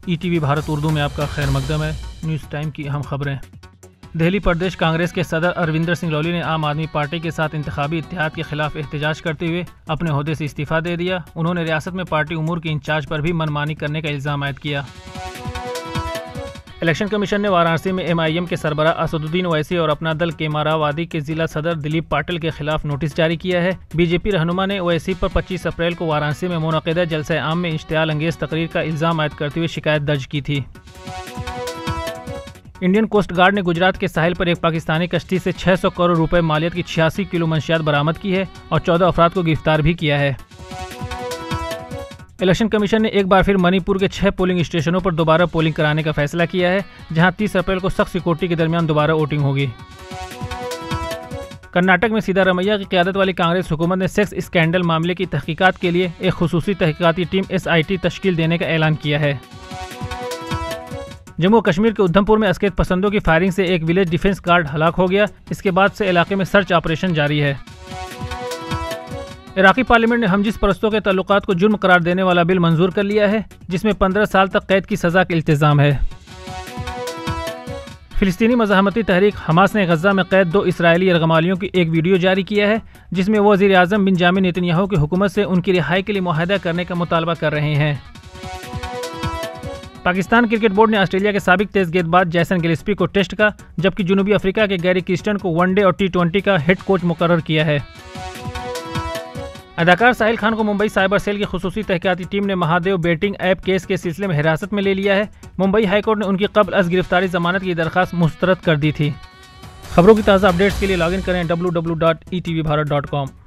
E T V Bharat Urdu میں آپ کا خیر مقدم ہے۔ نیوز ٹائم کی اہم خبریں۔ دہلی پردیش کانگریس کے صدر اروندر سنگھ لولی نے عام آدمی پارٹی کے ساتھ انتخابی اتحاد کے خلاف احتجاج کرتے ہوئے اپنے عہدے سے استعفیٰ دے دیا۔ انہوں نے ریاست میں پارٹی امور کے انچارج پر بھی منمانی کرنے کا الزام عائد کیا۔ الیکشن کمیشن نے وارانسی میں ایم آئی ایم کے سربراہ اسد الدین اویسی اور اپنا دل کیمراوادی کے ضلع صدر دلیپ پاٹل کے خلاف نوٹس جاری کیا ہے۔ بی جے پی رہنما نے اویسی پر 25 اپریل کو وارانسی میں منعقدہ جلسہ عام میں اشتعال انگیز تقریر کا الزام عائد کرتے ہوئے شکایت درج کی تھی۔ انڈین کوسٹ گارڈ نے گجرات کے ساحل پر ایک پاکستانی کشتی سے 600 کروڑ روپے مالیت کی 86 کلو منشیات برآمد کی ہے اور 14 افراد کو گرفتار بھی کیا ہے۔ الیکشن کمیشن نے ایک بار پھر منی پور کے 6 پولنگ اسٹیشنوں پر دوبارہ پولنگ کرانے کا فیصلہ کیا ہے، جہاں 30 اپریل کو سخت سیکورٹی کے درمیان دوبارہ ووٹنگ ہوگی۔ کرناٹک میں سیدھا رمیا کی قیادت والی کانگریس حکومت نے سیکس اسکینڈل معاملے کی تحقیقات کے لیے ایک خصوصی تحقیقاتی ٹیم SIT تشکیل دینے کا اعلان کیا ہے۔ جموں و کشمیر کے ادھم پور میں عسکریت پسندوں کی فائرنگ سے ایک ولیج ڈیفنس گارڈ ہلاک ہو گیا۔ اس کے بعد سے علاقے میں سرچ آپریشن جاری ہے۔ عراقی پارلیمنٹ نے ہم جنس پرستوں کے تعلقات کو جرم قرار دینے والا بل منظور کر لیا ہے، جس میں 15 سال تک قید کی سزا کا التزام ہے۔ فلسطینی مزاحمتی تحریک حماس نے غزہ میں قید 2 اسرائیلی یرغمالیوں کی ایک ویڈیو جاری کیا ہے، جس میں وہ وزیر اعظم بنجامن نیتن یاہو کی حکومت سے ان کی رہائی کے لیے معاہدہ کرنے کا مطالبہ کر رہے ہیں۔ پاکستان کرکٹ بورڈ نے آسٹریلیا کے سابق تیز گیند باز جیسن گلیسپی کو ٹیسٹ کا، جبکہ جنوبی افریقہ کے گیری کرسٹن کو ون ڈے اور T20 کا ہیڈ کوچ مقرر کیا ہے۔ اداکار ساحل خان کو ممبئی سائبر سیل کی خصوصی تحقیقاتی ٹیم نے مہادیو بیٹنگ ایپ کیس کے سلسلے میں حراست میں لے لیا ہے۔ ممبئی ہائی کورٹ نے ان کی قبل از گرفتاری ضمانت کی درخواست مسترد کر دی تھی۔ خبروں کی تازہ اپڈیٹس کے لیے لاگ ان کریں www.etvbharat.com۔